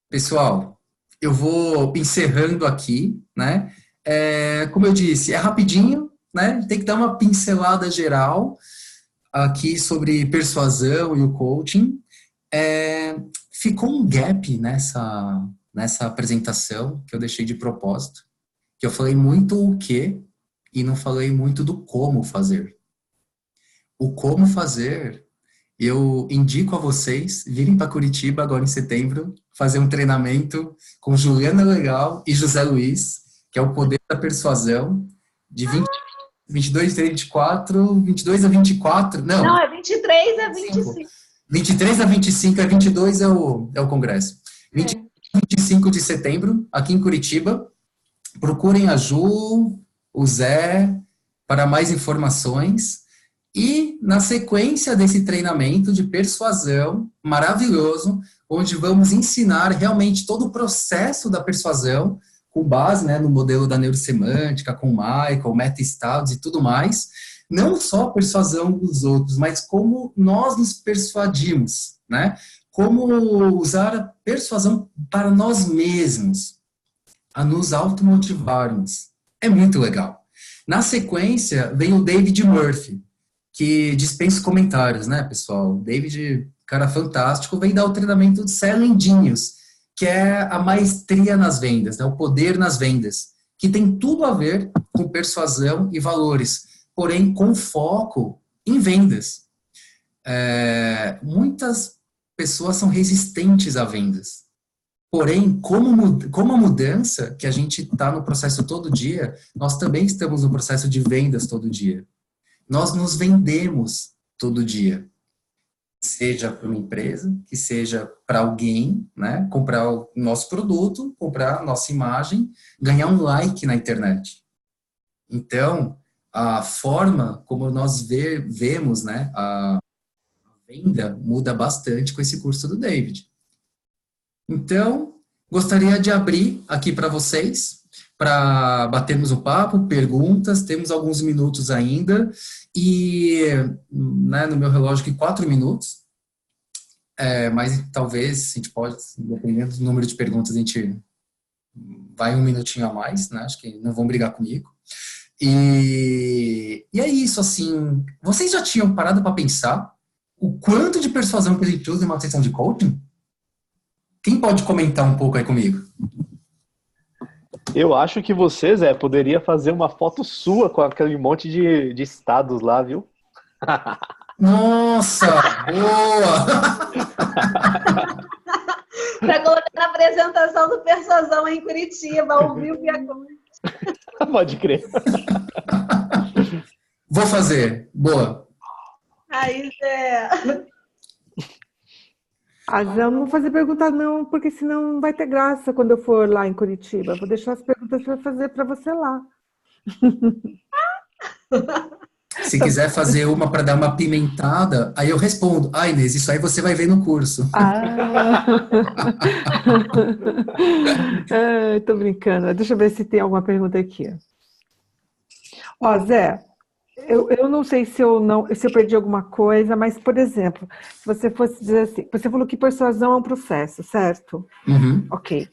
Pessoal, eu vou encerrando aqui, né? Como eu disse, é rapidinho, né? Tem que dar uma pincelada geral aqui sobre persuasão e o coaching. Ficou um gap nessa apresentação que eu deixei de propósito, que eu falei muito o que e não falei muito do como fazer. O como fazer, eu indico a vocês virem para Curitiba agora em setembro, fazer um treinamento com Juliana Legal e José Luiz, que é o poder da persuasão, de 22 a 24, 22 a 24, não, é 23 a 25. 23 a 25, a 22 é o congresso. 23 a 25 de setembro, aqui em Curitiba. Procurem a Ju, o Zé, para mais informações. E, na sequência desse treinamento de persuasão maravilhoso, onde vamos ensinar realmente todo o processo da persuasão, com base, né, no modelo da neurosemântica, com o Michael, meta-estados e tudo mais, não só a persuasão dos outros, mas como nós nos persuadimos, né? Como usar a persuasão para nós mesmos, a nos automotivarmos. É muito legal. Na sequência, vem o David Murphy, que dispensa comentários, né, pessoal? David, cara fantástico, vem dar o treinamento de Selling Genius, que é a maestria nas vendas, né, o poder nas vendas, que tem tudo a ver com persuasão e valores, porém com foco em vendas. Muitas pessoas são resistentes a vendas, porém, como a mudança, que a gente está no processo todo dia, nós também estamos no processo de vendas todo dia. Nós nos vendemos todo dia. Seja para uma empresa, que seja para alguém, né? Comprar o nosso produto, comprar a nossa imagem, ganhar um like na internet. Então, a forma como nós vemos, né, a venda muda bastante com esse curso do David. Então, gostaria de abrir aqui para vocês, para batermos um papo, perguntas, temos alguns minutos ainda, e, né, no meu relógio aqui 4 minutos, mas talvez a gente pode, dependendo do número de perguntas, a gente vai um minutinho a mais, né, acho que não vão brigar comigo. E é isso, assim, vocês já tinham parado para pensar o quanto de persuasão que a gente usa em uma sessão de coaching? Quem pode comentar um pouco aí comigo? Eu acho que você, Zé, poderia fazer uma foto sua com aquele monte de estados lá, viu? Nossa, boa! Para colocar na apresentação do Persuasão em Curitiba, ao vivo e a cores. Pode crer. Vou fazer, boa. Aí, Zé. Zé, eu não vou fazer pergunta não, porque senão não vai ter graça quando eu for lá em Curitiba. Vou deixar as perguntas para fazer para você lá. Se quiser fazer uma para dar uma pimentada, aí eu respondo. Inês, isso aí você vai ver no curso. Tô brincando. Deixa eu ver se tem alguma pergunta aqui. Ó, Zé, eu não sei se eu perdi alguma coisa, mas, por exemplo, se você fosse dizer assim, você falou que persuasão é um processo, certo? Uhum. Ok.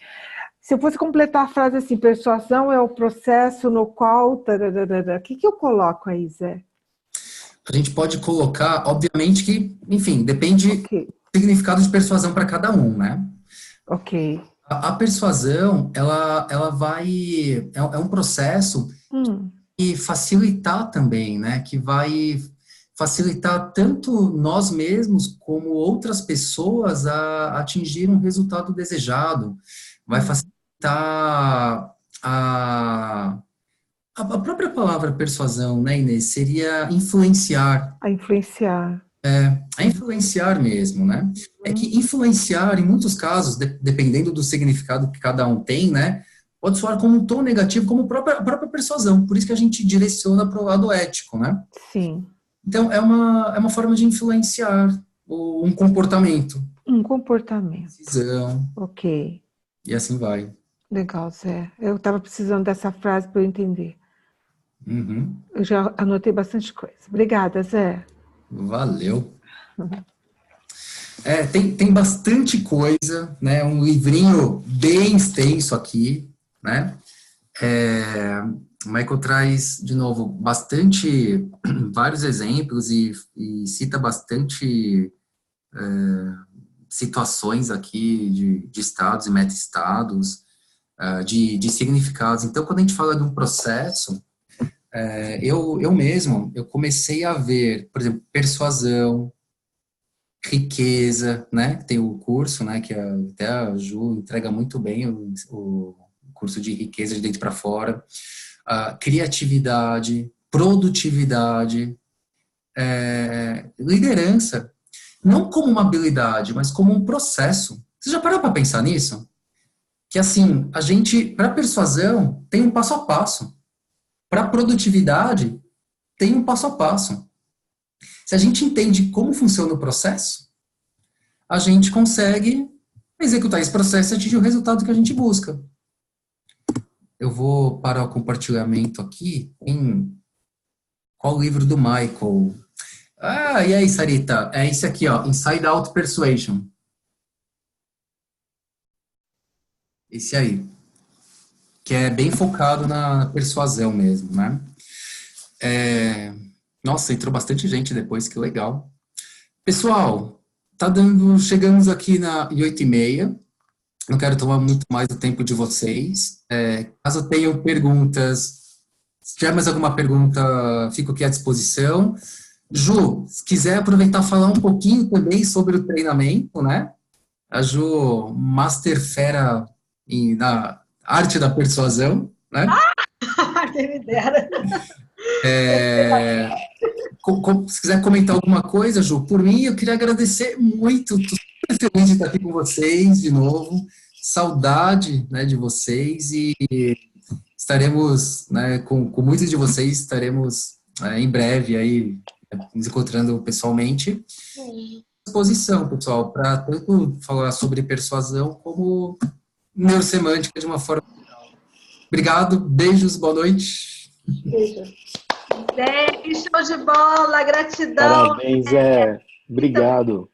Se eu fosse completar a frase assim, persuasão é o processo no qual... O que eu coloco aí, Zé? a gente pode colocar, obviamente que, enfim, depende Ok, do significado de persuasão para cada um, né? ok. A persuasão, ela vai, é um processo Hum, que facilitar também, né? Que vai facilitar tanto nós mesmos como outras pessoas a atingir um resultado desejado. Vai facilitar a própria palavra persuasão, né, Inês? Seria influenciar. a influenciar. É influenciar mesmo, né? É que influenciar, em muitos casos, dependendo do significado que cada um tem, né? Pode soar como um tom negativo, como a própria persuasão. Por isso que a gente direciona para o lado ético, né? Sim. Então, é uma forma de influenciar um comportamento, Um comportamento. decisão, Ok. e assim vai. Legal, Zé. Eu estava precisando dessa frase para eu entender. Uhum. Eu já anotei bastante coisa. Obrigada, Zé. Valeu. Tem bastante coisa, né? Um livrinho bem extenso aqui, né? O Michael traz, de novo, vários exemplos e cita bastante situações aqui de estados e meta-estados, de significados. Então, quando a gente fala de um processo, eu mesmo, eu comecei a ver, por exemplo, persuasão, riqueza, né? Tem o curso, né? Que até a Ju entrega muito bem o curso de riqueza de dentro para fora. Criatividade, produtividade, liderança. Não como uma habilidade, mas como um processo. Você já parou para pensar nisso? Que assim, a gente, para persuasão, tem um passo a passo. Para produtividade, tem um passo a passo. Se a gente entende como funciona o processo, a gente consegue executar esse processo e atingir o resultado que a gente busca. Eu vou parar o compartilhamento aqui em qual livro do Michael? E aí, Sarita? É esse aqui, ó, Inside Out Persuasion. Esse aí. Que é bem focado na persuasão mesmo, né? Nossa, entrou bastante gente depois, que legal. Pessoal, chegamos aqui em 8h30. Não quero tomar muito mais o tempo de vocês. Caso tenham perguntas, se tiver mais alguma pergunta, fico aqui à disposição. Ju, se quiser aproveitar e falar um pouquinho também sobre o treinamento, né? A Ju, master fera na arte da persuasão, né? Quem me dera. Se quiser comentar alguma coisa, Ju, por mim, eu queria agradecer muito. Estou super feliz de estar aqui com vocês de novo. Saudade, né, de vocês e estaremos, né, com muitos de vocês, estaremos em breve aí nos encontrando pessoalmente. Disposição, pessoal, para tanto falar sobre persuasão como neurosemântica de uma forma geral. Obrigado, beijos, boa noite. Beijo. Show de bola, gratidão. Parabéns, Zé. Obrigado.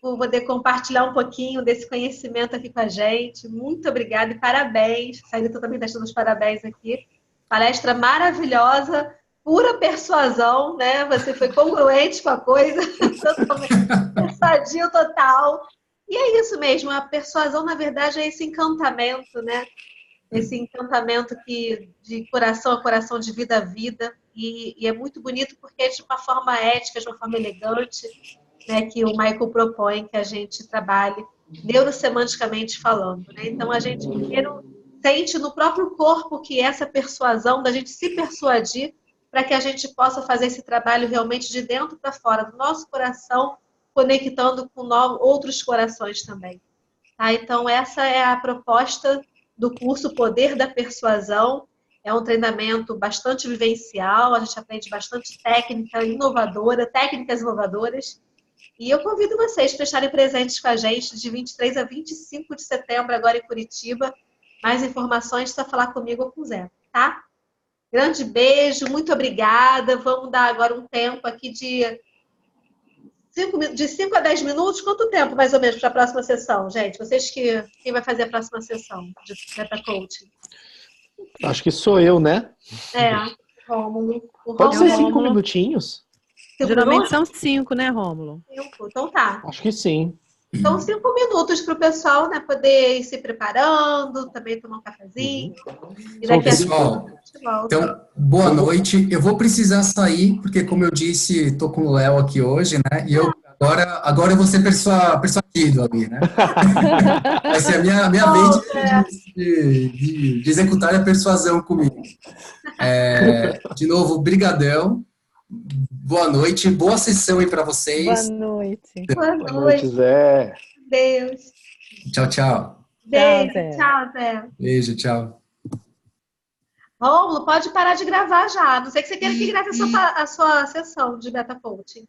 Por poder compartilhar um pouquinho desse conhecimento aqui com a gente. Muito obrigada e parabéns. Sarita também está dando os parabéns aqui. Palestra maravilhosa, pura persuasão, né? Você foi congruente com a coisa, persuadiu total. E é isso mesmo, a persuasão, na verdade, é esse encantamento, né? Esse encantamento de coração a coração, de vida a vida. E é muito bonito porque é de uma forma ética, de uma forma elegante, né, que o Michael propõe que a gente trabalhe neurosemanticamente falando, né? Então, a gente primeiro sente no próprio corpo que essa persuasão, da gente se persuadir, para que a gente possa fazer esse trabalho realmente de dentro para fora, do nosso coração, conectando com outros corações também. Tá? Então, essa é a proposta do curso Poder da Persuasão. É um treinamento bastante vivencial, a gente aprende bastante técnicas inovadoras. E eu convido vocês para estarem presentes com a gente de 23 a 25 de setembro, agora em Curitiba. Mais informações, é só falar comigo ou com o Zé, tá? Grande beijo, muito obrigada. Vamos dar agora um tempo aqui de 5 a 10 minutos. Quanto tempo, mais ou menos, para a próxima sessão, gente? Quem vai fazer a próxima sessão de Meta Coaching? Acho que sou eu, né? Rômulo. Pode ser 5 minutinhos. Geralmente são 5, né, Rômulo? 5. Então tá. Acho que sim. Então, 5 minutos para o pessoal, né, poder ir se preparando, também tomar um cafezinho. E daqui a Pessoal, pouco a gente volta. então, boa noite. Eu vou precisar sair, porque, como eu disse, estou com o Léo aqui hoje, né? E eu agora eu vou ser persuadido ali, né? Vai ser a minha vez de executar a persuasão comigo. De novo, brigadão. Boa noite, boa sessão aí para vocês. Boa noite. Boa Boa noite, noite. Zé. Deus. Tchau, tchau. Beijo. Zé. Tchau, Zé. Beijo, tchau. Rômulo, pode parar de gravar já. A não sei que você queira que grave a sua sessão de beta coaching.